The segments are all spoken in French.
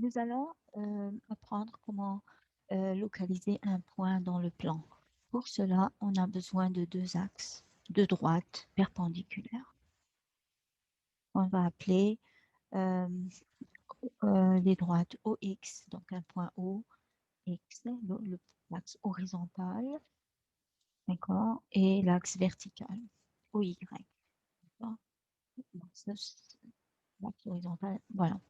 Nous allons apprendre comment localiser un point dans le plan. Pour cela, on a besoin de deux axes, deux droites perpendiculaires. On va appeler euh, les droites OX, donc un point O, X, l'axe horizontal, d'accord, et l'axe vertical, OY. D'accord. Donc, ça, l'axe horizontal, voilà.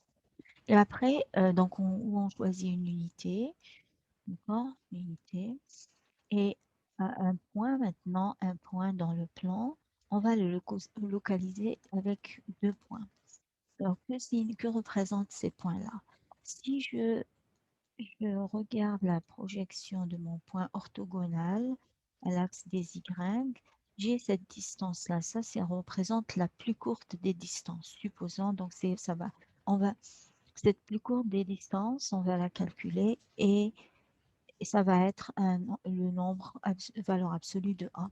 Et après, donc on choisit une unité, d'accord, une unité. Et un point maintenant, un point dans le plan, on va le localiser avec deux points. Alors, que représentent ces points-là? Si je regarde la projection de mon point orthogonal à l'axe des Y, j'ai cette distance-là. Ça représente la plus courte des distances. Supposons, donc ça va, cette plus courte des distances, on va la calculer et ça va être le nombre, valeur absolue de A.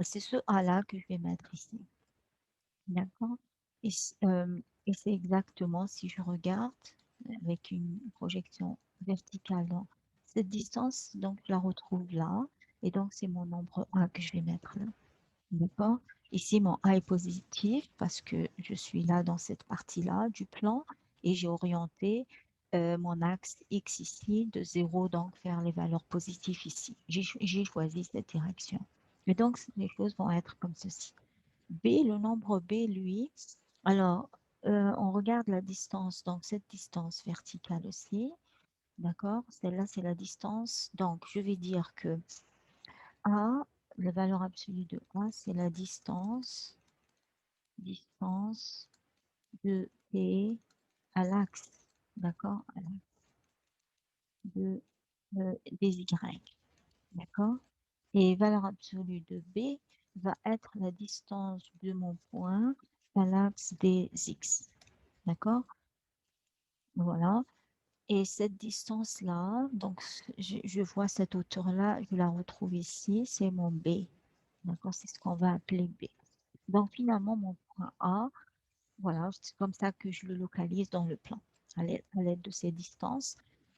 C'est ce A-là que je vais mettre ici. D'accord? Et, et c'est exactement, si je regarde avec une projection verticale, donc, cette distance, donc je la retrouve là. Et donc, c'est mon nombre A que je vais mettre là. D'accord? Ici, mon A est positif parce que je suis là dans cette partie-là du plan et j'ai orienté mon axe X ici de 0, donc vers les valeurs positives ici. J'ai choisi cette direction. Et donc, les choses vont être comme ceci. B, le nombre B, lui, alors, on regarde la distance, donc cette distance verticale aussi, d'accord? Celle-là, c'est la distance. Donc, je vais dire que A, la valeur absolue de A, c'est la distance de B à l'axe, d'accord? À l'axe de, des Y, d'accord? Et valeur absolue de B va être la distance de mon point à l'axe des X, d'accord? Voilà. Et cette distance-là, donc je vois cette hauteur-là, je la retrouve ici, c'est mon B. D'accord? C'est ce qu'on va appeler B. Donc finalement, mon point A, voilà, c'est comme ça que je le localise dans le plan, à l'aide de ces distances.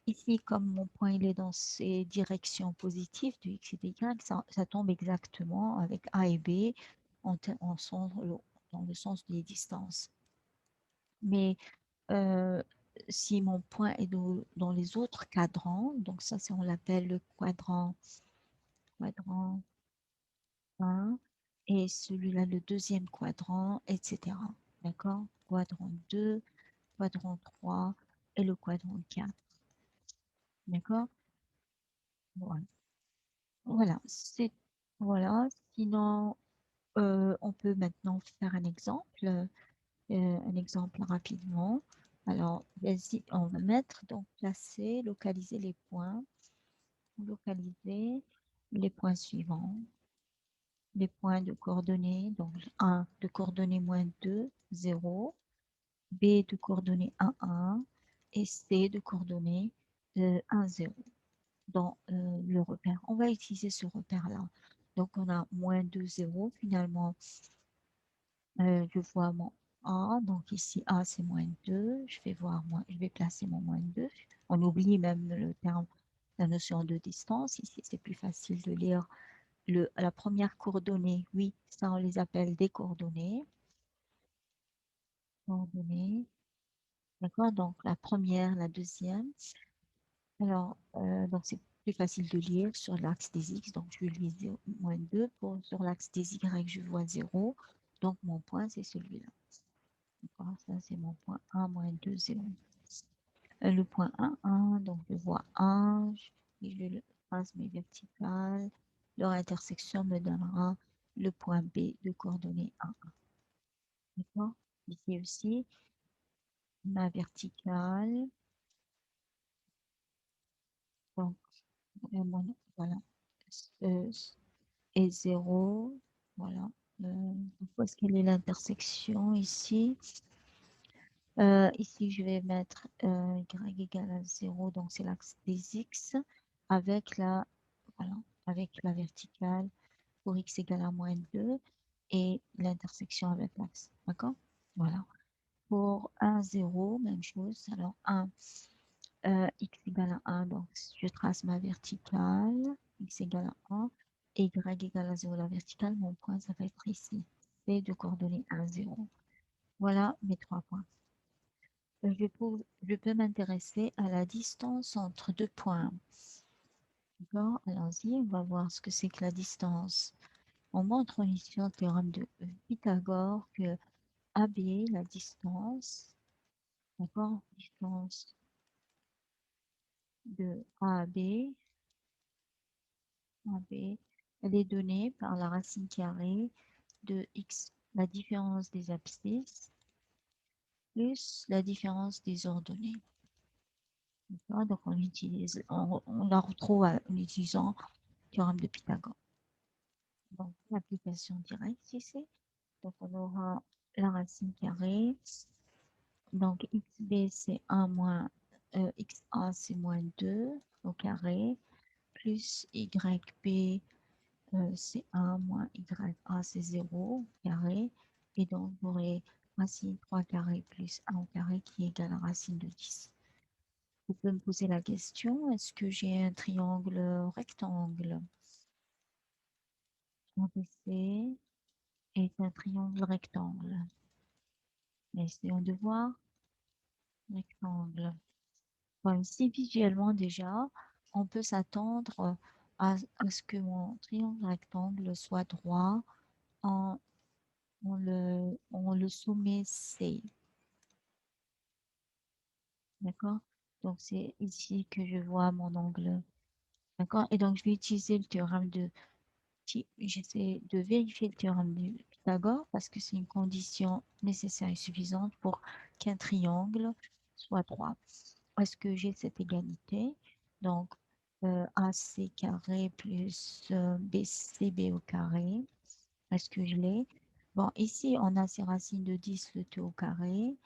Ici, comme mon point il est dans ces directions positives du X et du Y, ça tombe exactement avec A et B dans le sens des distances. Mais si mon point est dans les autres cadrans, donc ça, on l'appelle le quadrant 1 et celui-là, le deuxième quadrant, etc. D'accord? Quadrant 2, quadrant 3 et le quadrant 4. D'accord? Voilà. Voilà. Voilà. Sinon, on peut maintenant faire un exemple rapidement. Alors, vas-y, on va mettre, donc placer, localiser les points. Localiser les points suivants, les points de coordonnées, donc 1 de coordonnées -2, 0, B de coordonnées 1, 1 et C de coordonnées 1, 0 dans le repère. On va utiliser ce repère-là. Donc, on a -2, 0. Finalement, je vois mon A. Donc, ici, A, c'est -2. Je vais placer mon -2. On oublie même le terme, la notion de distance. Ici, c'est plus facile de lire la première coordonnée, oui, ça on les appelle des coordonnées. Coordonnées, d'accord? Donc la première, la deuxième. Alors, donc c'est plus facile de lire sur l'axe des X, donc je lis -2. Sur l'axe des Y, je vois 0. Donc mon point, c'est celui-là. D'accord? Ça, c'est mon point 1, -2, 0. Le point 1, 1, donc je vois 1, je trace mes verticales. Leur intersection me donnera le point B de coordonnées 1. D'accord? Ici aussi, ma verticale. Donc, voilà. Euh, et 0. Voilà. Où est-ce qu'elle est l'intersection ici? Ici, je vais mettre y égale à 0. Donc, c'est l'axe des X avec voilà, avec la verticale pour X égale à -2 et l'intersection avec l'axe. D'accord? Voilà. Pour 1, 0, même chose. Alors, 1. x égale à 1, donc je trace ma verticale, x égale à 1, et y égale à 0, la verticale, mon point, ça va être ici, c'est de coordonnées 1, 0. Voilà mes 3 points. Je peux m'intéresser à la distance entre 2 points. D'accord, allons-y, on va voir ce que c'est que la distance. On montre ici au théorème de Pythagore que AB, la distance, d'accord, distance de A à B, elle est donnée par la racine carrée de x, la différence des abscisses, plus la différence des ordonnées. Donc on utilise, on la retrouve en utilisant le théorème de Pythagore. Donc l'application directe ici, donc on aura la racine carrée, donc xb c'est 1 moins xa c'est moins 2 au carré, plus yb c'est 1 moins YA, c'est 0 au carré. Et donc, vous aurez racine 3 carré plus 1 au carré qui est égal à racine de 10. Vous pouvez me poser la question, est-ce que j'ai un triangle rectangle? ABC est un triangle rectangle. Essayons de voir. Rectangle. Bon, ici, visuellement déjà, on peut s'attendre à ce que mon triangle rectangle soit droit en le sommet C. D'accord? Donc, c'est ici que je vois mon angle. D'accord? Et donc, je vais utiliser le théorème de... J'essaie de vérifier le théorème de Pythagore parce que c'est une condition nécessaire et suffisante pour qu'un triangle soit droit. Est-ce que j'ai cette égalité? Donc, AC carré plus BCB au carré. Est-ce que je l'ai? Bon, ici, on a ces racines de 10, le tout au carré.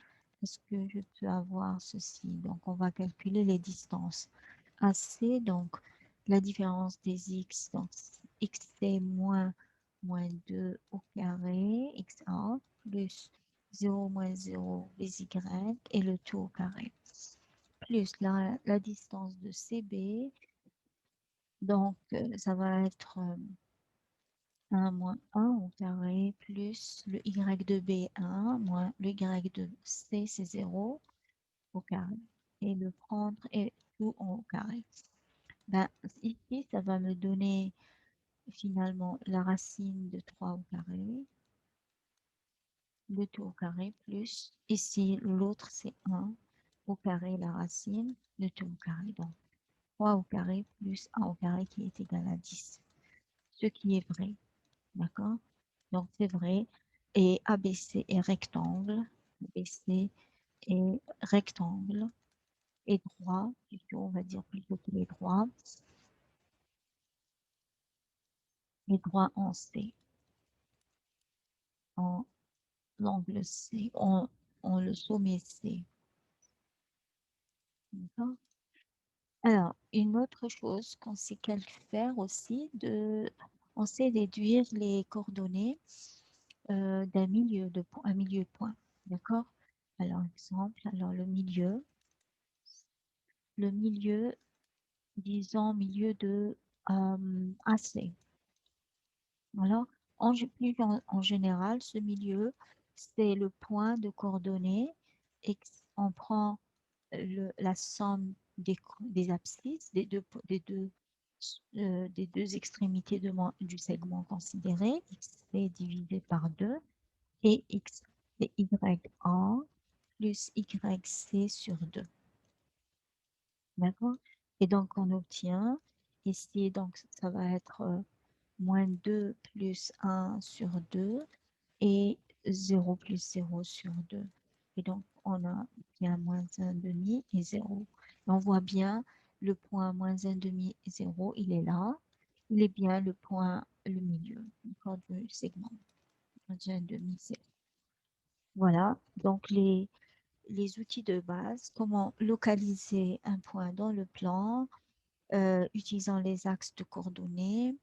Est-ce que je peux avoir ceci? Donc, on va calculer les distances. AC, donc, la différence des x, donc xc moins 2 au carré, xa, plus 0 moins 0, les y, et le tout au carré. Plus la distance de CB, donc ça va être 1 moins 1 au carré plus le y de B1 moins le y de C, c'est 0 au carré. Et le prendre et tout au carré. Ben, ici, ça va me donner finalement la racine de 3 au carré, le tout au carré, plus ici, l'autre, c'est 1 au carré, la racine, le tout au carré. Donc, 3 au carré plus 1 au carré qui est égal à 10. Ce qui est vrai. D'accord? Donc, c'est vrai. Et ABC est rectangle. ABC est rectangle. Et droit, plutôt, on va dire plutôt qu'il est droit. Et droit en C. En l'angle C. En le sommet C. D'accord? Alors, une autre chose qu'on sait faire aussi, on sait déduire les coordonnées d'un milieu de un milieu point. D'accord? Alors, exemple, alors le milieu, disons milieu de AC. Voilà. Plus en général, ce milieu, c'est le point de coordonnées et on prend la somme des abscisses, des deux extrémités du segment considéré, x est divisé par 2, et x c'est YA plus YC sur 2. D'accord? Et donc, on obtient ici, donc ça va être moins 2 plus 1 sur 2 et 0 plus 0 sur 2. Et donc, on a bien moins 1 demi et 0. Et on voit bien le point moins 1 demi et 0, il est là. Il est bien le point, le milieu du segment. Moins 1 demi, 0. Voilà, donc les outils de base, comment localiser un point dans le plan, utilisant les axes de coordonnées,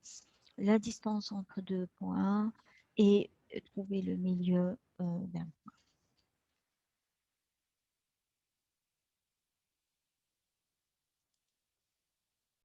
la distance entre deux points et trouver le milieu